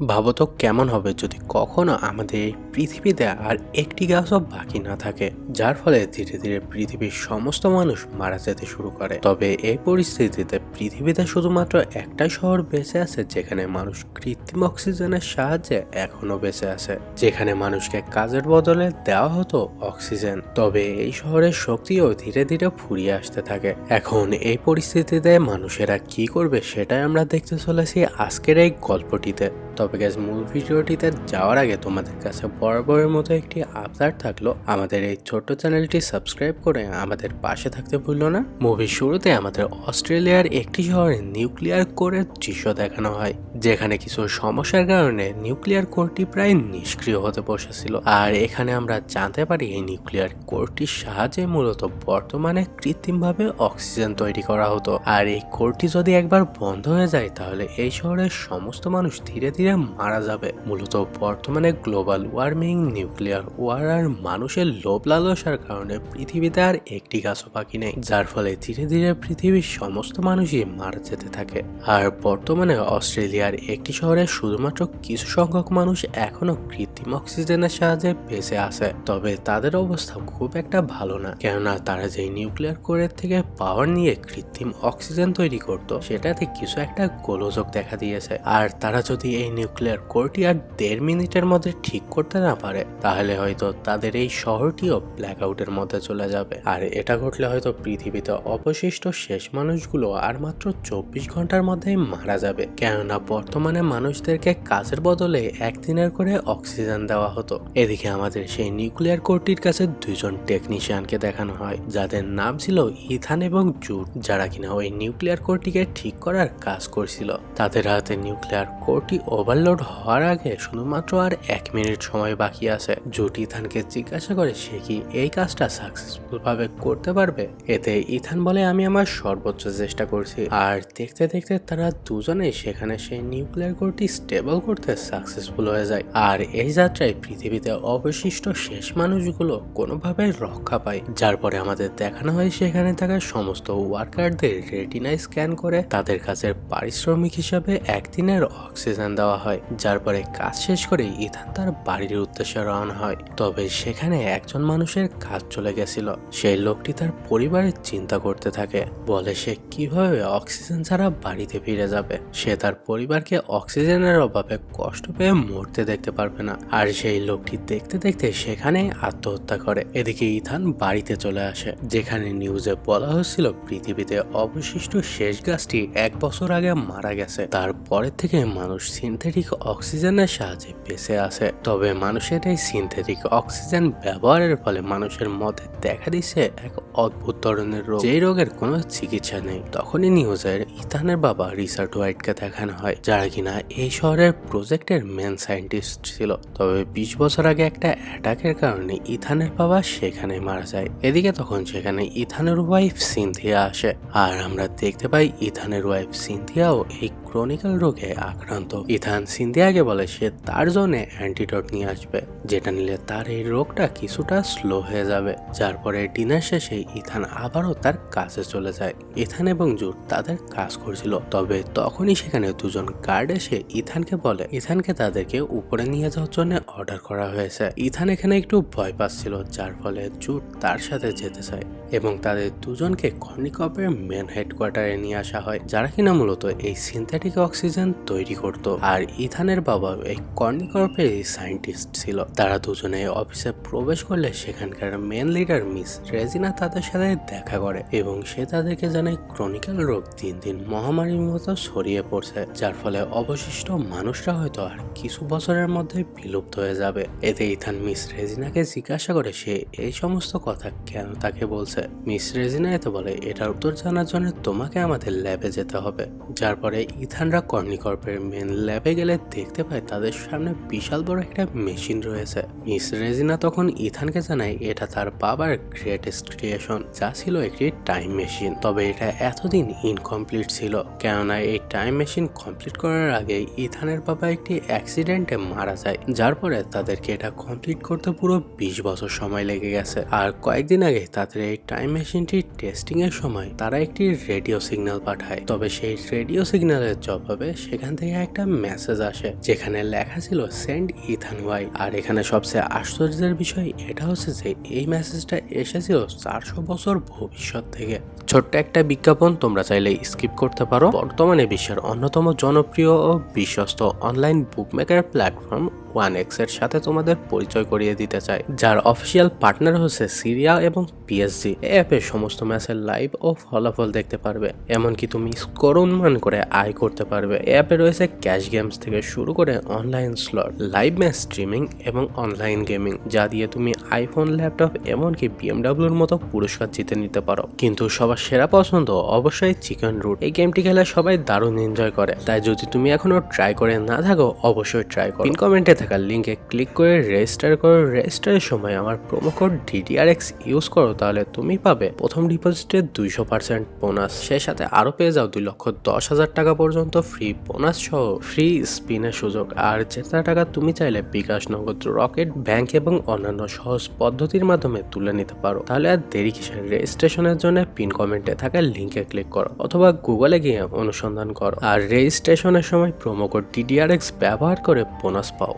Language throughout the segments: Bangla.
ভাবো তো কেমন হবে যদি কখনো আমাদের এই পৃথিবীতে আর একটি গাছও বাকি না থাকে, যার ফলে ধীরে ধীরে পৃথিবীর সমস্ত মানুষ মারা যেতে শুরু করে। তবে এই পরিস্থিতিতে পৃথিবীতে শুধুমাত্র একটাই শহর বেঁচে আছে যেখানে মানুষ কৃত্রিম অক্সিজেনের সাহায্যে এখনো বেঁচে আছে, যেখানে মানুষকে কাজের বদলে দেওয়া হতো অক্সিজেন। তবে এই শহরের শক্তিও ধীরে ধীরে ফুরিয়ে আসতে থাকে। এখন এই পরিস্থিতিতে মানুষেরা কি করবে সেটাই আমরা দেখতে চলেছি আজকের এই গল্পটিতে। তবে গাইস, মূল ভিডিওটিতে যাওয়ার আগে তোমাদের কাছে বরাবরের মতো একটি আবদার থাকলো, আমাদের এই ছোট্ট চ্যানেলটি সাবস্ক্রাইব করে আমাদের পাশে থাকতে ভুলো না। মুভির শুরুতে আমাদের অস্ট্রেলিয়ার একটি শহরে নিউক্লিয়ার কোরের দৃশ্য দেখানো হয়, যেখানে কিছু সমস্যার কারণে নিউক্লিয়ার কোরটি প্রায় নিষ্ক্রিয় হতে বসেছিল। আর এখানে আমরা জানতে পারি এই নিউক্লিয়ার কোরটির সাহায্যে মূলত বর্তমানে কৃত্রিমভাবে অক্সিজেন তৈরি করা হতো। আর এই কোরটি যদি একবার বন্ধ হয়ে যায় তাহলে এই শহরের সমস্ত মানুষ ধীরে ধীরে মারা যাবে। মূলত বর্তমানে গ্লোবাল ওয়ার্মিং, নিউক্লিয়ার ওয়ার আর মানুষের লোভ লালসার কারণে পৃথিবীতে আর একটি গাছও বাকি নেই, যার ফলে ধীরে ধীরে পৃথিবীর সমস্ত মানুষই মারা যেতে থাকে। আর বর্তমানে অস্ট্রেলিয়ার একটি শহরে শুধুমাত্র কিছু সংখ্যক মানুষ এখনো কৃত্রিম অক্সিজেনের সাহায্যে বেঁচে আছে। তবে তাদের অবস্থা খুব একটা ভালো না, কেননা তারা যে নিউক্লিয়ার কোরের থেকে পাওয়ার নিয়ে কৃত্রিম অক্সিজেন তৈরি করত সেটাতে কিছু একটা গোলযোগ দেখা দিয়েছে। আর তারা যদি এই নিউক্লিয়ার কোরটি আর 1.5 মিনিটের মধ্যে ঠিক করতে না পারে তাহলে হয়তো তাদের এই শহরটিও ব্ল্যাক আউটের মধ্যে চলে যাবে। আর এটা ঘটলে হয়তো পৃথিবীতে অবশিষ্ট শেষ মানুষগুলো আর মাত্র 24 ঘন্টার মধ্যেই মারা যাবে, কেননা বর্তমানে মানুষদেরকে কাজের বদলে একদিনের করে অক্সিজেন দেওয়া হতো। এদিকে আমাদের সেই নিউক্লিয়ার কোরটির কাছে দুইজন টেকনিশিয়ানকে দেখানো হয়, যাদের নাম ছিল ইথান এবং জুট, যারা কিনা ওই নিউক্লিয়ার কোরটিকে ঠিক করার কাজ করছিল। তাদের হাতে নিউক্লিয়ার কোরটি ওভারলোড হওয়ার আগে শুধুমাত্র আর 1 মিনিট সময় বাকি আছে। জুট ইথানকে জিজ্ঞাসা করে সে কি এই কাজটা সাকসেসফুল ভাবে করতে পারবে। এতে ইথান বলে, আমি আমার সর্বোচ্চ চেষ্টা করছি। আর দেখতে দেখতে তারা দুজনেই সেখানে সেই নিউক্লিয়ার কোরটি স্টেবল করতে সাকসেসফুল হয়ে যায়। আর এই যাত্রায় পৃথিবীতে অবশিষ্ট শেষ মানুষগুলো কোনোভাবে রক্ষা পায়, যার পরে আমাদের দেখানো হয় সেখানে থাকা সমস্ত ওয়ার্কারদের রেটিনায় স্ক্যান করে তাদের কাছের পারিশ্রমিক হিসাবে একদিনের অক্সিজেন দেওয়া হয়। যার পরে কাজ শেষ করে ইথান তার বাড়ির উদ্দেশ্যে রওনা হয়। তবে সেখানে একজন মানুষের কাজ চলে গেছিল। সেই লোকটি তার পরিবারের চিন্তা করতে থাকে, বলে সে কিভাবে অক্সিজেন ছাড়া বাড়িতে ফিরে যাবে। সে তার পরিবারকে অক্সিজেনের অভাবে কষ্ট পেয়ে মরতে দেখতে পারবে না। আর সেই লোকটি দেখতে দেখতে সেখানে আত্মহত্যা করে। এদিকে ইথান বাড়িতে চলে আসে, যেখানে নিউজে বলা হচ্ছিল পৃথিবীতে অবশিষ্ট শেষ গাছটি 1 বছর আগে মারা গেছে। তারপরের থেকে মানুষ সিনথেটিক অক্সিজেনের সাহায্যে বেঁচে আছে। তবে মানুষের এই সিনথেটিক অক্সিজেন ব্যবহারের ফলে মানুষের মধ্যে দেখা দিচ্ছে এক অদ্ভুত ধরনের রোগ, যেই রোগের কোনো চিকিৎসা নেই। তখনই নিউজের ইথানের বাবা রিচার্ড হোয়াইটকে দেখানো হয়, যারা কিনা এই শহরের প্রজেক্টের মেন সায়েন্টিস্ট ছিল। তবে 20 বছর আগে একটা অ্যাটাকের কারণে ইথানের বাবা সেখানে মারা যায়। এদিকে তখন সেখানে ইথানের ওয়াইফ সিনথিয়া আসে, আর আমরা দেখতে পাই ইথানের ওয়াইফ সিনথিয়াও এই ক্রনিক্যাল রোগে আক্রান্ত। ইথান সিনথিয়াকে বলে সে তার জন্য অ্যান্টিডোট নিয়ে আসবে, যেটা নিলে তার এই রোগটা কিছুটা স্লো হয়ে যাবে। যার পরে ডিনার শেষে ইথান আবারও তার কাছে চলে যায়। ইথান এবং জুট তাদের কাজ করছিল, তবে তখনই সেখানে দুজন গার্ড এসে ইথানকে বলে ইথানকে তাদেরকে উপরে নিয়ে যাওয়ার জন্য অর্ডার করা হয়েছে। ইথান এখানে একটু ভয় পাচ্ছিল, যার ফলে জুট তার সাথে যেতে চায় এবং তাদের দুজনকে কর্নিকপের মেন হেডকোয়ার্টারে নিয়ে আসা হয়, যারা কিনা মূলত এই সিনথেটিক অক্সিজেন তৈরি করত। আর ইথানের বাবা এই কর্নিকপের সায়েন্টিস্ট ছিল। তারা দুজনে অফিসে প্রবেশ করলে সেখানকার মেন লিডার মিস রেজিনা তাদের সাথে দেখা করে এবং সে তাদেরকে জানায় ক্রনিক্যাল রোগ দিন দিন মহামারীর মতো ছড়িয়ে পড়ছে, যার ফলে অবশিষ্ট মানুষরা হয়তো আর কিছু বছরের মধ্যে বিলুপ্ত হয়ে যাবে। এতে ইথান মিস রেজিনাকে জিজ্ঞাসা করে সে এই সমস্ত কথা কেন তাকে বলছে। মিস রেজিনা এতে বলে, এটার উত্তর জানার জন্য তোমাকে আমাদের ল্যাবে যেতে হবে। যার পরে ইথানরা কর্নিকর্পের মেন ল্যাবে গেলে দেখতে পায় তাদের সামনে বিশাল বড় একটা মেশিন রয়েছে। মিস রেজিনা তখন ইথানকে জানায় এটা তার বাবার গ্রেটেস্ট ক্রিয়েশন, যা ছিল একটি টাইম মেশিন। তবে এটা এতদিন ইনকমপ্লিট ছিল, কেননা এই টাইম মেশিন কমপ্লিট করার আগে ইথানের বাবা একটি অ্যাক্সিডেন্টে মারা যায়, যার পরে তাদেরকে এটা কমপ্লিট করতে পুরো 20 বছর সময় লেগে গেছে। আর কয়েকদিন আগে তাদের এই টাইম মেশিনটি টেস্টিং এর সময় তারা একটি রেডিও সিগন্যাল পাঠায়। তবে সেই রেডিও সিগন্যালের জবাবে সেখান থেকে একটা মেসেজ আসে যেখানে লেখা ছিল সেন্ড ইথান ওয়াই। আর এখানে সবচেয়ে আশ্চর্যের বিষয় এটা হচ্ছে যে এই মেসেজটা এসেছিল 400 বছর ভবিষ্যৎ থেকে। ছোট্ট একটা বিজ্ঞাপন, তোমরা চাইলে স্কিপ করতে পারো। বর্তমানে বিশ্বের অন্যতম জনপ্রিয় ও বিশ্বস্ত অনলাইন বুকমেকার প্ল্যাটফর্ম 1x এর সাথে তোমাদের পরিচয় করিয়ে দিতে চাই, যার অফিসিয়াল পার্টনার হচ্ছে সিরিয়া এবং পিএসজি। এই অ্যাপে সমস্ত ম্যাচের লাইভ ও ফলাফল দেখতে পারবে, এমনকি তুমি স্কোর অনুমান করে আয় করতে পারবে। এই অ্যাপে রয়েছে ক্যাশ গেমস থেকে শুরু করে online slot, live match streaming এবং অনলাইন গেমিং, যা দিয়ে তুমি আইফোন, ল্যাপটপ এমনকি বিএমডাব্লিউর মতো পুরস্কার জিতে নিতে পারো। কিন্তু সবার সেরা পছন্দ অবশ্যই চিকেন রুট। এই গেমটি খেলে সবাই দারুণ এনজয় করে, তাই যদি তুমি এখনো ট্রাই করে না থাকো অবশ্যই ট্রাই করো। পিন কমেন্টে থাকা লিঙ্কে ক্লিক করে রেজিস্টার করো। রেজিস্টারের সময় আমার প্রোমো কোড DDRX ইউজ করো, তাহলে তুমি পাবে প্রথম ডিপোজিটে 200% বোনাস। সেই সাথে আরো পেয়ে যাও 2,10,000 টাকা পর্যন্ত ফ্রি বোনাস সহ ফ্রি স্পিনের সুযোগ। আর জেতা টাকা তুমি চাইলে বিকাশ, নগদ, রকেট, ব্যাংক এবং অন্যান্য সহজ পদ্ধতির মাধ্যমে তুলে নিতে পারো। তাহলে আর দেরি কিসের? রেজিস্ট্রেশনের জন্য পিন কমেন্টে থাকা লিঙ্কে ক্লিক করো অথবা গুগলে গিয়ে অনুসন্ধান করো, আর রেজিস্ট্রেশনের সময় প্রোমো কোড DDRX ব্যবহার করে বোনাস পাও।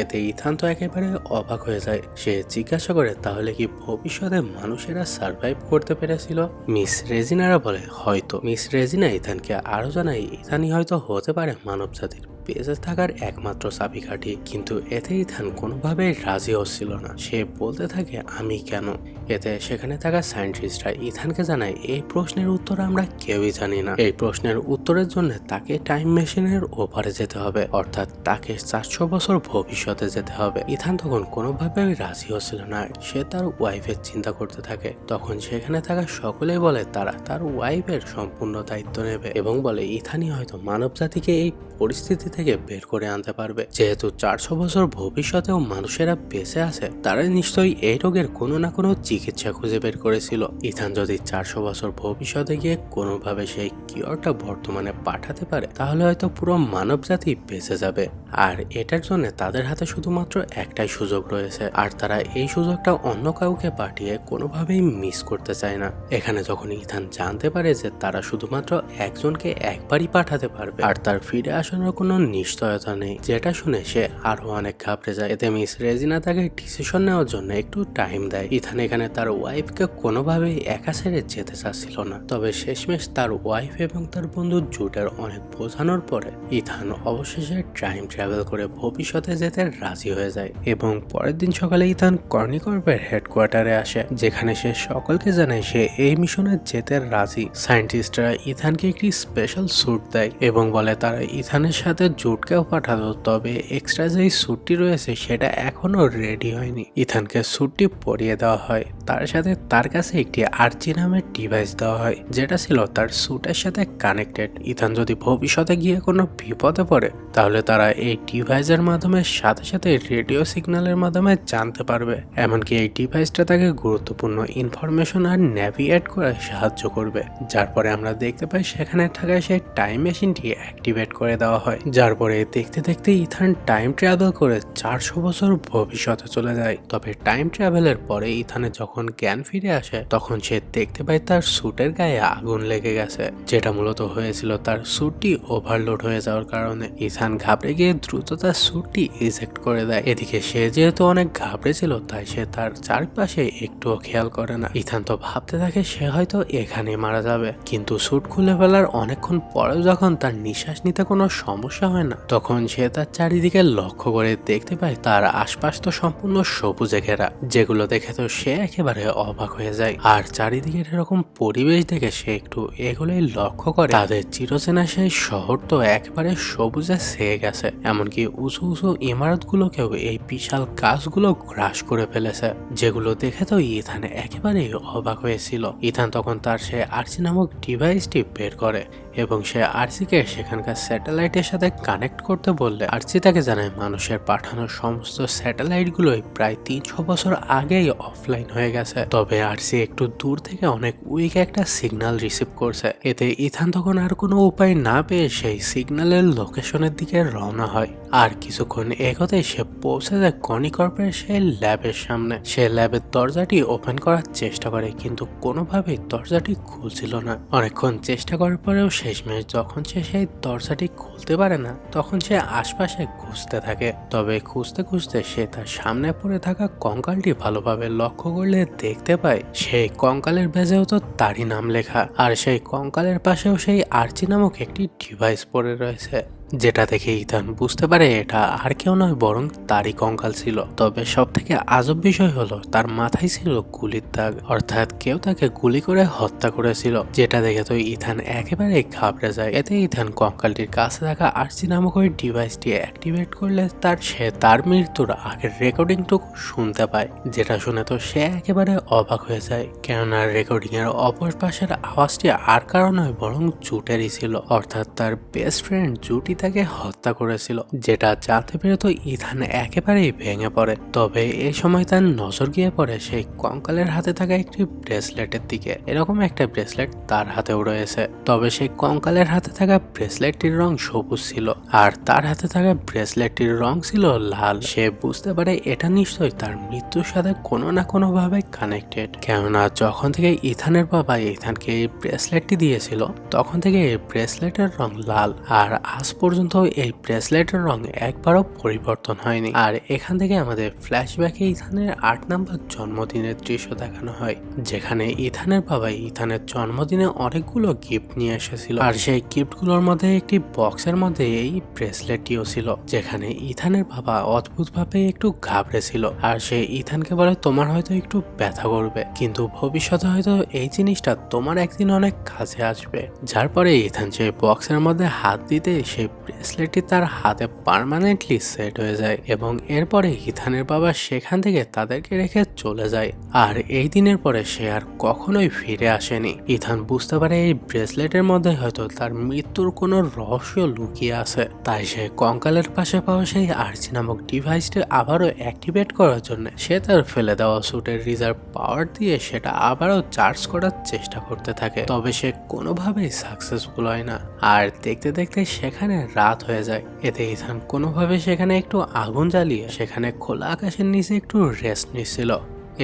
এতে ইথান তো একেবারে অবাক হয়ে যায়। সে জিজ্ঞাসা করে, তাহলে কি ভবিষ্যতে মানুষেরা সার্ভাইভ করতে পেরেছিল? মিস রেজিনারা বলে, হয়তো। মিস রেজিনা ইথানকে আরো জানায় ইথানই হয়তো হতে পারে মানব জাতির বেঁচে থাকার একমাত্র চাবিকাঠি। কিন্তু এতে ইথান কোনোভাবেই রাজি হচ্ছিল না। সে বলতে থাকে, আমি কেন? এতে সেখানে থাকা সায়েন্টিস্টরা ইথানকে জানায়, এই প্রশ্নের উত্তর আমরা কেউই জানি না। এই প্রশ্নের উত্তরের জন্য তাকে টাইম মেশিনের ওপারে যেতে হবে, অর্থাৎ তাকে 400 বছর ভবিষ্যতে যেতে হবে। ইথান তখন কোনোভাবেই রাজি হচ্ছিল না। সে তার ওয়াইফের চিন্তা করতে থাকে। তখন সেখানে থাকা সকলেই বলে তারা তার ওয়াইফের সম্পূর্ণ দায়িত্ব নেবে এবং বলে ইথানই হয়তো মানব জাতিকে এই পরিস্থিতি থেকে বের করে আনতে পারবে। যেহেতু 400 বছর ভবিষ্যতেও মানুষেরা বেঁচে আছে, তারা নিশ্চয়ই এই রোগের কোনো না কোনো চিকিৎসা খুঁজে বের করেছিল। ইথান যদি 400 বছর ভবিষ্যতে গিয়ে কোনোভাবে সেই কিওরটা বর্তমানে পাঠাতে পারে, তাহলে হয়তো পুরো মানব জাতি বেঁচে যাবে। আর এটার জন্য তাদের হাতে শুধুমাত্র একটাই সুযোগ রয়েছে, আর তারা এই সুযোগটা অন্য কাউকে পাঠিয়ে কোনোভাবেই মিস করতে চায় না। এখানে যখন ইথান জানতে পারে যে তারা শুধুমাত্র একজনকে একবারই পাঠাতে পারবে আর তার ফিরে আসানোর কোনো নিশ্চয়তা নেই, যেটা শুনে সে আরো অনেক ঘাবড়ে যায়। এতে মিস রেজিনা তাকে ডিসিশন নেওয়ার জন্য একটু টাইম দেয়। ইথান এখানে তার ওয়াইফকে কোনোভাবেই একা ছেড়ে যেতে চাচ্ছিল না, তবে শেষমেশ তার ওয়াইফ এবং তার বন্ধু জুটের অনেক বোঝানোর পরে ইথান অবশেষে টাইম ট্রাভেল করে ভবিষ্যতে যেতে রাজি হয়ে যায়। এবং পরের দিন সকালে ইথান কর্নিকর্পের হেডকোয়ার্টারে আসে, যেখানে সে সকলকে জানায় সে এই মিশনে যেতে রাজি। সায়েন্টিস্টরা ইথানকে একটি স্পেশাল স্যুট দেয় এবং বলে তারা ইথানের সাথে জুটকেও পাঠাতো, তবে এক্সট্রা যেই স্যুটটি রয়েছে সেটা এখনো রেডি হয়নি। ইথানকে স্যুটটি পরিয়ে দেওয়া হয়, তার সাথে তার কাছে একটি আরজি নামের ডিভাইস দেওয়া হয়, যেটা ছিল তার স্যুটের সাথে কানেক্টেড। ইথান যদি ভবিষ্যতে গিয়ে কোনো বিপদে পড়ে, তাহলে তারা এই ডিভাইসের মাধ্যমে সাথে সাথে রেডিও সিগন্যালের মাধ্যমে জানতে পারবে। এমনকি এই ডিভাইসটা তাকে গুরুত্বপূর্ণ ইনফরমেশন আর নেভিগেট করে সাহায্য করবে। যার পরে আমরা দেখতে পাই সেখানে থাকা সেই টাইম মেশিনটি অ্যাক্টিভেট করে দেওয়া হয়, যার পরে দেখতে দেখতে ইথান টাইম ট্রাভেল করে 400 বছর ভবিষ্যতে চলে যায়। তবে টাইম ট্রাভেলের পরে ইথানের যখন জ্ঞান ফিরে আসে, তখন সে দেখতে পায় তার স্যুটের গায়ে আগুন লেগে গেছে, যেটা মূলত হয়েছিল তার স্যুটটি ওভারলোড হয়ে যাওয়ার কারণে। ইথান ঘাবড়ে গিয়ে দ্রুত তার স্যুটটি ইজেক্ট করে দেয়। এদিকে সে যেহেতু অনেক ঘাবড়ে ছিল, তাই সে তার চারপাশে একটুও খেয়াল করে না। ইথান তো ভাবতে থাকে সে হয়তো এখানে মারা যাবে, কিন্তু স্যুট খুলে ফেলার অনেকক্ষণ পরেও যখন তার নিঃশ্বাস নিতে কোনো সমস্যা হয় না, তখন সে তার চারিদিকে লক্ষ্য করে দেখতে পায় তার আশপাশ তো সম্পূর্ণ সবুজে ঘেরা, যেগুলো দেখে তো সে একেবারে অবাক হয়ে যায়। আর চারিদিকের এরকম পরিবেশ দেখে সে একটু এগুলোই লক্ষ্য করে তাদের চিরচেনা সেই শহর তো একেবারে সবুজে ছেয়ে গেছে, এমনকি উঁচু উঁচু ইমারতগুলোকেও এই বিশাল গাছগুলো গ্রাস করে ফেলেছে, যেগুলো দেখে তো ইথান একেবারেই অবাক হয়েছিল। ইথান তখন তার সে আরসি নামক ডিভাইসটি বের করে এবং সে আরসিকে সেখানকার স্যাটেলাইটের সাথে কানেক্ট করতে বললে আরসি তাকে জানায় মানুষের পাঠানো সমস্ত স্যাটেলাইটগুলোই প্রায় 300 বছর আগেই অফলাইন হয়ে গেছে। তবে আরসি একটু দূর থেকে অনেক উইক একটা সিগন্যাল রিসিভ করছে। এতে ইথান তখন আর কোনো উপায় না পেয়ে সেই সিগন্যালের লোকেশনের দিকে রওনা হয়। আর কিছুক্ষণ এগোতে সে পৌঁছে যায় কনি কর্পের সেই ল্যাবের সামনে। সে ল্যাবের দরজাটি ওপেন করার চেষ্টা করে কিন্তু কোনোভাবেই দরজাটি খুলছিল না। অনেকক্ষণ চেষ্টা করার পরেও শেষমেশ যখন সে সেই দরজাটি খুলতে পারে না তখন সে আশপাশে খুঁজতে থাকে। তবে খুঁজতে খুঁজতে সে তার সামনে পড়ে থাকা কঙ্কালটি ভালোভাবে লক্ষ্য করলে দেখতে পায় সেই কঙ্কালের বেজেও তো তারই নাম লেখা, আর সেই কঙ্কালের পাশেও সেই আর্চি নামক একটি ডিভাইস পড়ে রয়েছে, যেটা দেখে ইথান বুঝতে পারে এটা আর কেউ নয় বরং তারই কঙ্কাল ছিল। তবে সব থেকে আজব বিষয় হলো তার মাথায় ছিল গুলির দাগ, অর্থাৎ কেউ তাকে গুলি করে হত্যা করেছিল, যেটা দেখে তো ইথান একেবারে ঘাবড়ে যায়। এতে ইথান কঙ্কালটির কাছে থাকা আরসি নামক ওই ডিভাইসটি অ্যাক্টিভেট করলে সে তার মৃত্যুর আগের রেকর্ডিংটুকু শুনতে পায়, যেটা শুনে তো সে একেবারে অবাক হয়ে যায়, কেননা রেকর্ডিং এর অপর পাশের আওয়াজটি আর কারো নয় বরং জুটেরই ছিল, অর্থাৎ তার বেস্ট ফ্রেন্ড জুটি তাকে হত্যা করেছিল। যেটা জানতে পেরে তো ইথান একেবারেই ভেঙে পড়ে। তবে এই সময় তার নজর গিয়ে পড়ে সেই কঙ্কালের হাতে থাকা একটি ব্রেসলেটের দিকে। এরকম একটা ব্রেসলেট তার হাতেও রয়েছে, তবে সেই কঙ্কালের হাতে থাকা ব্রেসলেটটির রং সবুজ ছিল আর তার হাতে থাকা ব্রেসলেটটির রং ছিল লাল। সে বুঝতে পারে এটা নিশ্চয়ই তার মৃত্যুর সাথে কোনো না কোনো ভাবে কানেক্টেড, কেননা যখন থেকে ইথানের বাবা ইথানকে এই ব্রেসলেটটি দিয়েছিল তখন থেকে এই ব্রেসলেটের রং লাল, আর আজ পর্যন্ত এই ব্রেসলেটের রং একবারও পরিবর্তন হয়নি। আর এখান থেকে আমাদের ফ্ল্যাশব্যাকে ইথানের 8 নম্বর জন্মদিনের দৃশ্য দেখানো হয়, যেখানে ইথানের বাবা ইথানের জন্মদিনে অনেকগুলো গিফট নিয়ে এসেছিল, আর সেই গিফটগুলোর মধ্যে একটি বক্সের মধ্যে এই ব্রেসলেটটিও ছিল, যেখানে ইথানের বাবা অদ্ভুতভাবে একটু ঘাবড়ে ছিল। আর সে ইথানকে বলে তোমার হয়তো একটু ব্যথা করবে, কিন্তু ভবিষ্যতে হয়তো এই জিনিসটা তোমার একদিন অনেক কাজে আসবে। যার পরে ইথান সেই বক্সের মধ্যে হাত দিতে সেই ব্রেসলেটটি তার হাতে পার্মানেন্টলি সেট হয়ে যায় এবং এরপরে ইথানের বাবা সেখান থেকে তাদেরকে রেখে চলে যায়। আর এই দিনের পরে সে আর কখনোই ফিরে আসেনি। ইথান বুঝতে পারে এই ব্রেসলেটের মধ্যে হয়তো তার মৃত্যুর কোনো রহস্য লুকিয়ে আছে, তাই সে কঙ্কালের পাশে পাওয়া সেই আরসি নামক ডিভাইসটি আবারও অ্যাক্টিভেট করার জন্য সে তার ফেলে দেওয়া স্যুটের রিজার্ভ পাওয়ার দিয়ে সেটা আবারও চার্জ করার চেষ্টা করতে থাকে। তবে সে কোনোভাবেই সাকসেসফুল হয় না, আর দেখতে দেখতে সেখানে রাত হয়ে যায়। এতে ইথান কোনোভাবে সেখানে একটু আগুন জ্বালিয়ে সেখানে খোলা আকাশের নিচে একটু রেস্ট নিচ্ছিল।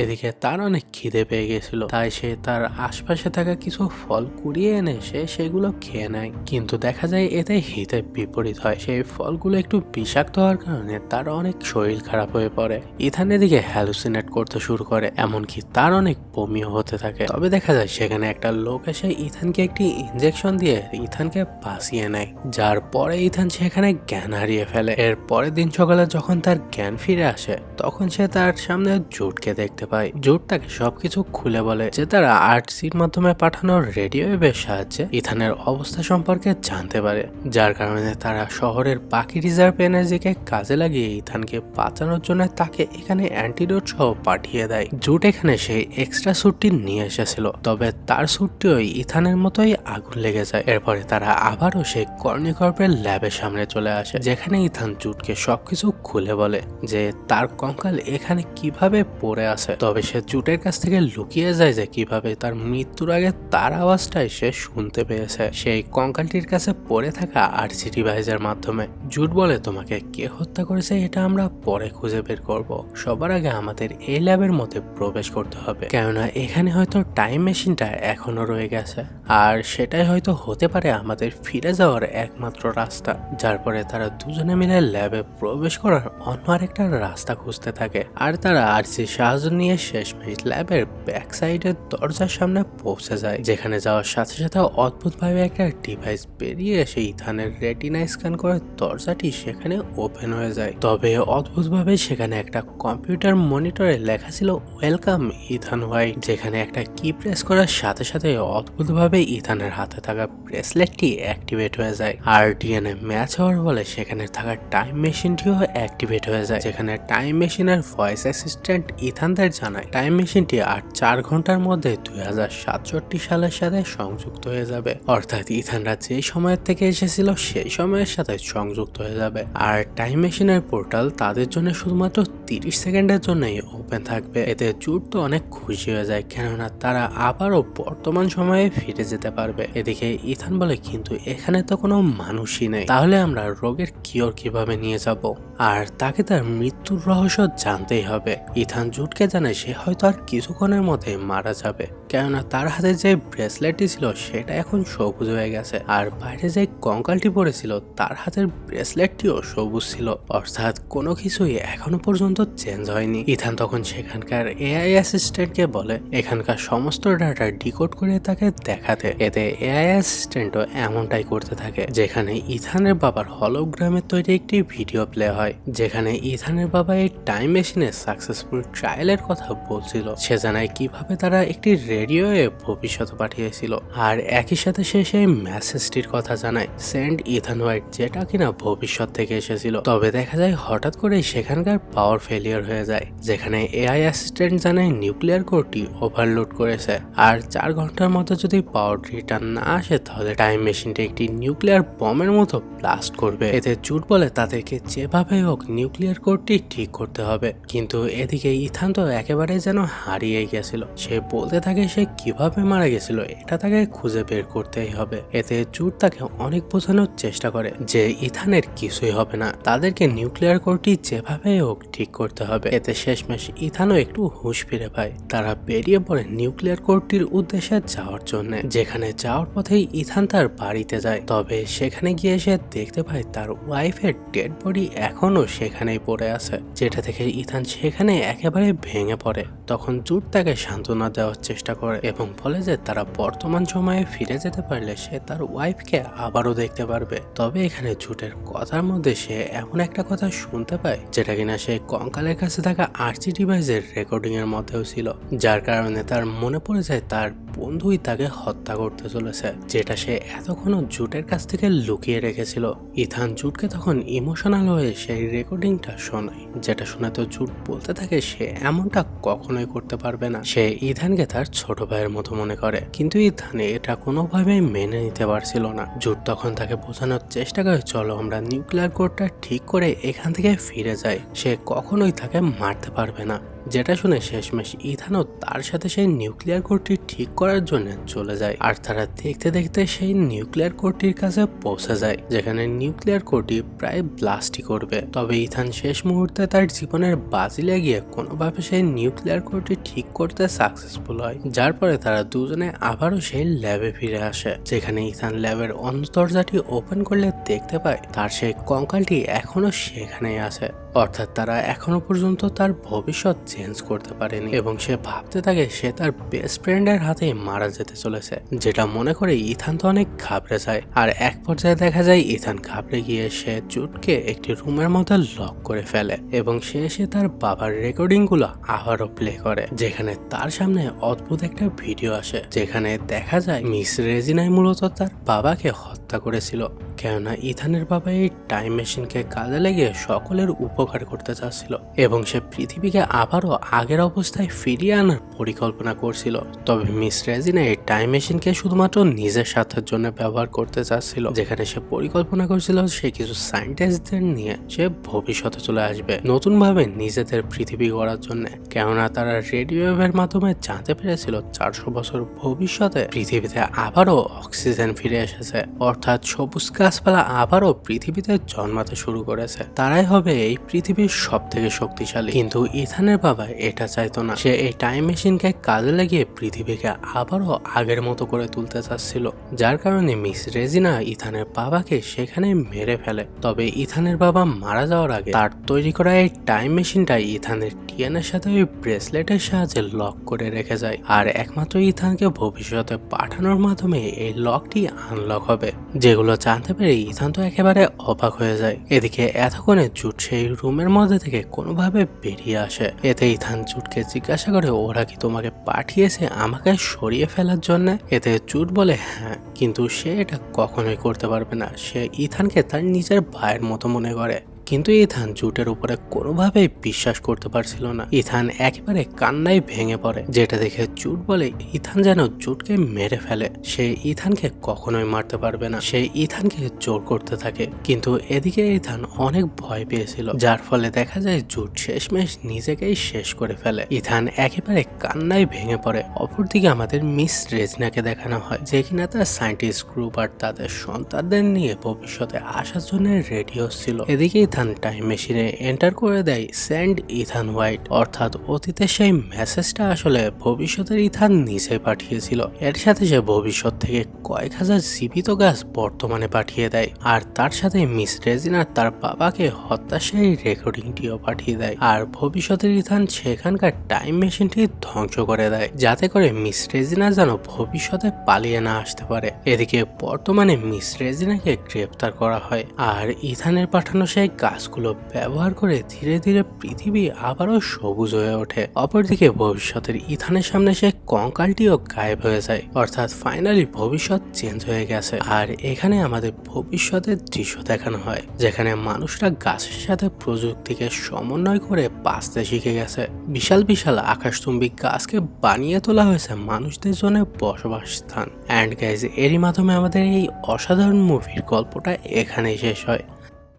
এদিকে তার অনেক খিদে পেয়ে গেছিল, তাই সে তার আশপাশে থাকা কিছু ফল কুড়িয়ে এনে সে সেগুলো খেয়ে নেয়, কিন্তু দেখা যায় এতে হিতে বিপরীত হয়। সেই ফলগুলো একটু বিষাক্ত হওয়ার কারণে তার অনেক শরীর খারাপ হয়ে পড়ে। ইথান এদিকে হ্যালুসিনেট করতে শুরু করে, এমনকি তার অনেক বমিও হতে থাকে। তবে দেখা যায় সেখানে একটা লোক এসে ইথানকে একটি ইনজেকশন দিয়ে ইথানকে বাঁচিয়ে নেয়, যার পরে ইথান সেখানে জ্ঞান হারিয়ে ফেলে। এর পরের দিন সকালে যখন তার জ্ঞান ফিরে আসে তখন সে তার সামনে জুটকে দেখতে পায়। জুট তাকে সবকিছু খুলে বলে যে তারা আরসির মাধ্যমে পাঠানোর রেডিও ওয়েভের সাহায্যে ইথানের অবস্থা সম্পর্কে জানতে পারে, যার কারণে তারা শহরের বাকি রিজার্ভ এনার্জিকে কাজে লাগিয়ে ইথানকে বাঁচানোর জন্য তাকে এখানে অ্যান্টিডোট সহ পাঠিয়ে দেয়। জুট এখানে সেই এক্সট্রা স্যুটটি নিয়ে এসেছিল, তবে তার স্যুটটিও ইথানের মতোই আগুন লেগে যায়। এরপরে তারা আবারও সেই কর্নিকর্পের ল্যাবের সামনে চলে আসে, যেখানে ইথান জুটকে সবকিছু খুলে বলে যে তার কঙ্কাল এখানে কিভাবে পড়ে আছে। তবে সে জুটের কাছ থেকে লুকিয়ে যায় যে কিভাবে তার মৃত্যুর আগে তার আওয়াজটাই সে শুনতে পেয়েছে সেই কঙ্কালটির কাছে পড়ে থাকা আরসি ডিভাইসের মাধ্যমে। জুট বলে তোমাকে কে হত্যা করেছে এটা আমরা পরে খুঁজে বের করব, সবার আগে আমাদের এই ল্যাবের মধ্যে প্রবেশ করতে হবে, কেননা এখানে হয়তো টাইম মেশিনটা এখনো রয়ে গেছে আর সেটাই হয়তো হতে পারে আমাদের ফিরে যাওয়ার একমাত্র রাস্তা। যার পরে তারা দুজনে মিলে ল্যাবে প্রবেশ করার অন্য আরেকটা রাস্তা খুঁজতে থাকে, আর তারা আরসি সাহায্য নিয়ে শেষমেশ ল্যাবের ব্যাক সাইডের দরজার সামনে পৌঁছে যায়, যেখানে যাওয়ার সাথে সাথে অদ্ভুতভাবে একটা ডিভাইস বেরিয়ে এসে ইথানের রেটিনা স্ক্যান করে দরজাটি সেখানে ওপেন হয়ে যায়। তবে অদ্ভুতভাবে সেখানে একটা কম্পিউটার মনিটরে লেখা ছিল ওয়েলকাম ইথান হোয়াইট, যেখানে একটা কি প্রেস করার সাথে সাথে অদ্ভুতভাবে ইথানের হাতে থাকা ব্রেসলেটটি অ্যাক্টিভেট হয়ে যায়, আর ডিএনএ ম্যাচ হওয়ার ফলে সেখানে থাকা টাইম মেশিনটিও অ্যাক্টিভেট হয়ে যায়, যেখানে টাইম মেশিনের ভয়েস অ্যাসিস্ট্যান্ট ইথানদের জানায় টাইম মেশিনটি আর 4 ঘন্টার মধ্যে 2067 সালের সাথে সংযুক্ত হয়ে যাবে। অর্থাৎ ইথানরা যে সময়ের থেকে এসেছিল সেই সময়ের সাথে সংযুক্ত হয়ে যাবে। আর টাইম মেশিনের পোর্টাল তাদের জন্য শুধুমাত্র 30 সেকেন্ডের জন্যই ওপেন থাকবে। এতে জুড তো অনেক খুশি হয়ে যায়, কেননা তারা আবারও বর্তমান সময়ে ফিরে যেতে পারবে। এদিকে ইথান বলে, কিন্তু এখানে তো কোনো মানুষই নেই, তাহলে আমরা রোগের কিওর কিভাবে নিয়ে যাব? আর তাকে তার মৃত্যুর রহস্য জানতেই হবে। ইথান জুডকে জানায় সে হয়তো আর কিছুক্ষণের মধ্যে মারা যাবে, কেননা তার হাতে যে ব্রেসলেটটি ছিল সেটা এখন সবুজ হয়ে গেছে, আর বাইরে যে কঙ্কালটি পড়েছিল তার হাতের ব্রেসলেটটিও সবুজ ছিল। অর্থাৎ কোনো কিছুই এখনো পর্যন্ত চেঞ্জ হয়নি। ইথান তখন সেখানকার এআই অ্যাসিস্ট্যান্টকে বলে এখানকার সমস্ত ডাটা ডিকোড করে তাকে দেখাতে। এতে এআই অ্যাসিস্ট্যান্টও এমনটাই করতে থাকে। যেখানে ইথানের বাবার হলোগ্রামের তৈরি একটি ভিডিও প্লে হয়, যেখানে ইথানের বাবা এই টাইম মেশিনের সাকসেসফুল ট্রায়ালের কথা বলছিল। সে জানায় কিভাবে তারা একটি রেডিওয়ে ভবিষ্যতে পাঠিয়েছিল, আর একই সাথে সে সেই মেসেজটির কথা জানায় সেন্ড ইথান হোয়াইট, যেটা কিনা ভবিষ্যৎ থেকে এসেছিল। তবে দেখা যায় হঠাৎ করে সেখানকার পাওয়ার ফেলিয়ার হয়ে যায়, যেখানে এআই অ্যাসিস্ট্যান্ট জানায় নিউক্লিয়ার কোরটি ওভারলোড করেছে, আর 4 ঘন্টার মধ্যে যদি পাওয়ার রিটার্ন না আসে তাহলে টাইম মেশিনটি একটি নিউক্লিয়ার বমের মতো ব্লাস্ট করবে। এতে জুড বলে তাদেরকে যেভাবে হোক নিউক্লিয়ার কোরটি ঠিক করতে হবে। কিন্তু এদিকে ইথান তো একেবারে যেন হারিয়ে গেছিল। সে বলতে থাকে সে কিভাবে মারা গেছিল এটা তাকে খুঁজে বের করতেই হবে। এতে জুড তাকে অনেক বোঝানোর চেষ্টা করে যে ইথানের কিছুই হবে না, তাদেরকে নিউক্লিয়ার কোরটি যেভাবে হোক ঠিক করতে হবে। এতে শেষমেশ ইথানও একটু হুঁশ ফিরে পায়। তারা বেরিয়ে পড়ে নিউক্লিয়ার কোরটির উদ্দেশ্যে যাওয়ার জন্য। যেখানে যাওয়ার পথেই ইথান তার বাড়িতে যায়, তবে সেখানে গিয়ে সে দেখতে পায় তার ওয়াইফের ডেড বডি এখনো সেখানেই পড়ে আছে, যেটা থেকে ইথান সেখানে একেবারে ভেঙে পড়ে। তখন জুড তাকে সান্ত্বনা দেওয়ার চেষ্টা করে এবং বলে যে তারা বর্তমান সময়ে ফিরে যেতে পারলে সে তার ওয়াইফকে আবারও দেখতে পারবে। তবে এখানে জুডের কথার মধ্যে সে এমন একটা কথা শুনতে পায় যেটা কিনা সে কঙ্কালের কাছে থাকা আরসি ডিভাইসের রেকর্ডিং এর মধ্যেও ছিল, যার কারণে তার মনে পড়ে যায় তার বন্ধুই তাকে হত্যা করতে চলেছে, যেটা সে এতক্ষণও জুটের কাছ থেকে লুকিয়ে রেখেছিল। ইথান জুটকে তখন ইমোশনাল হয়ে সেই রেকর্ডিংটা শোনায়, যেটা শুনে তো জুট বলতে থাকে সে এমনটা কখনোই করতে পারবে না। সে ইথানকে তার ছোট ভাইয়ের মতো মনে করে, কিন্তু ইথান এটা কোনোভাবেই মেনে নিতে পারছিল না। জুট তখন তাকে বোঝানোর চেষ্টা করে চলো আমরা নিউক্লিয়ার কোডটা ঠিক করে এখান থেকে ফিরে যাই, সে কখনোই তাকে মারতে পারবে না। যেটা শুনে শেষমেশ ইথানও তার সাথে সেই নিউক্লিয়ার কোডটি ঠিক করার জন্য চলে যায়, আর তারা দেখতে দেখতে সেই নিউক্লিয়ার কোডটির কাছে পৌঁছে যায়, যেখানে নিউক্লিয়ার কোডটি প্রায় ব্লাস্টই করবে। তবে ইথান শেষ মুহূর্তে তার জীবনের বাজি লাগিয়ে কোনোভাবে সেই নিউক্লিয়ার কোডটি ঠিক করতে সাকসেসফুল হয়, যার পরে তারা দুজনে আবারও সেই ল্যাবে ফিরে আসে। যেখানে ইথান ল্যাবের অন্য দরজাটি ওপেন করলে দেখতে পায় তার সেই কঙ্কালটি এখনো সেখানেই আছে। অর্থাৎ তারা এখনো পর্যন্ত তার ভবিষ্যৎ চেঞ্জ করতে পারেনি, এবং সে ভাবতে থাকে সে তার বেস্ট ফ্রেন্ডের হাতে মারা যেতে চলেছে, যেটা মনে করে ইথান তো অনেক ঘাবড়ে যায়। আর এক পর্যায়ে দেখা যায় ইথান ঘাবড়ে গিয়ে সে জুটকে একটি রুমের মধ্যে লক করে ফেলে, এবং সে এসে তার বাবার রেকর্ডিং গুলো আবারও প্লে করে, যেখানে তার সামনে অদ্ভুত একটা ভিডিও আসে, যেখানে দেখা যায় মিস রেজিনাই মূলত তার বাবাকে হত্যা করেছিল, কেননা ইথানের বাবা এই টাইম মেশিনকে কাজে লেগে সকলের উপকার করতে চাচ্ছিল, এবং সে পৃথিবীকে আবারও আগের অবস্থায় ফিরিয়ে আনার পরিকল্পনা করছিল। তবে মিস রেজিনা এই টাইম মেশিনকে শুধুমাত্র নিজের স্বার্থের জন্য ব্যবহার করতে চাচ্ছিল, যেখানে সে পরিকল্পনা করছিল সে কিছু সায়েন্টিস্টদের নিয়ে সে ভবিষ্যতে চলে আসবে নতুন ভাবে নিজেদের পৃথিবী গড়ার জন্য, কেননা তারা রেডিও ওয়েভের মাধ্যমে জানতে পেরেছিল 400 বছর ভবিষ্যতে পৃথিবীতে আবারও অক্সিজেন ফিরে এসেছে, অর্থাৎ সবুজ গাছপালা আবারও পৃথিবীতে জন্মাতে শুরু করেছে, তারাই হবে এই পৃথিবীর সব থেকে শক্তিশালী। কিন্তু ইথানের বাবা এটা চাইতো না, সে এই টাইম মেশিনকে কাজে লাগিয়ে পৃথিবীকে আবারও আগের মতো করে তুলতে চাচ্ছিল, যার কারণে মিস রেজিনা ইথানের বাবাকে সেখানে মেরে ফেলে। তবে ইথানের বাবা মারা যাওয়ার আগে তার তৈরি করা এই টাইম মেশিনটা ইথানের ডিএনএর সাথে ওই ব্রেসলেটের সাহায্যে লক করে রেখে যায়, আর একমাত্র ইথানকে ভবিষ্যতে পাঠানোর মাধ্যমে এই লকটি আনলক হবে, যেগুলো জানতে পেরে ইথান তো একেবারে অবাক হয়ে যায়। এদিকে এতক্ষণে জুট সেই রুমের মধ্যে থেকে কোনোভাবে বেরিয়ে আসে। এতে ইথান জুটকে জিজ্ঞাসা করে ওরা কি তোমাকে পাঠিয়েছে আমাকে সরিয়ে ফেলার জন্য? এতে জুট বলে হ্যাঁ, কিন্তু সে এটা কখনোই করতে পারবে না, সে ইথানকে তার নিজের ভাইয়ের মতো মনে করে। কিন্তু ইথান জুটের উপরে কোনোভাবেই বিশ্বাস করতে পারছিল না। ইথান একেবারে কান্নায় ভেঙে পড়ে, যেটা দেখে জুট বলে ইথান যেন জুটকে মেরে ফেলে। সে ইথানকে কখনোই মারতে পারবে না। সে ইথানকে জোর করতে থাকে, কিন্তু এদিকে ইথান অনেক ভয় পেয়েছিল, যার ফলে দেখা যায় জুট শেষমেশ নিজেকেই শেষ করে ফেলে। ইথান একেবারে কান্নায় ভেঙে পড়ে। অপরদিকে আমাদের মিস রেজিনাকে দেখানো হয়, যে কিনা তার সায়েন্টিস্ট গ্রুপ আর তাদের সন্তানদের নিয়ে ভবিষ্যতে আসার জন্য রেডি হচ্ছিল। এদিকে ইথান টাইম মেশিনে এন্টার করে দেয় সেন্ড ইথান হোয়াইট, অর্থাৎ অতীতের সেই মেসেজটা আসলে ভবিষ্যতের ইথান নিজে পাঠিয়েছিল। এর সাথে সে ভবিষ্যৎ থেকে কয়েক হাজার জীবিত গাছ বর্তমানে পাঠিয়ে দেয়, আর তার সাথে মিস রেজিনা তার বাবাকে হত্যার সেই রেকর্ডিংটিও পাঠিয়ে দেয়। আর ভবিষ্যতের ইথান সেখানকার টাইম মেশিনটি ধ্বংস করে দেয়, যাতে করে মিস রেজিনা যেন ভবিষ্যতে পালিয়ে না আসতে পারে। এদিকে বর্তমানে মিস রেজিনাকে গ্রেপ্তার করা হয়, আর ইথানের পাঠানো সেই গাছগুলো ব্যবহার করে ধীরে ধীরে পৃথিবী আবারও সবুজ হয়ে ওঠে। অপরদিকে ভবিষ্যতের ইথানের সামনে সেই কঙ্কালটিও গায়েব হয়ে যায়, অর্থাৎ ফাইনালি ভবিষ্যৎ চেঞ্জ হয়ে গেছে। আর এখানে আমাদের ভবিষ্যতের দৃশ্য দেখানো হয়, যেখানে মানুষরা গাছের সাথে প্রযুক্তিকে সমন্বয় করে বাঁচতে শিখে গেছে। বিশাল বিশাল আকাশচুম্বী গাছকে বানিয়ে তোলা হয়েছে মানুষদের জন্য বসবাস স্থান। অ্যান্ড গাইজ, এরই মাধ্যমে আমাদের এই অসাধারণ মুভির গল্পটা এখানেই শেষ হয়।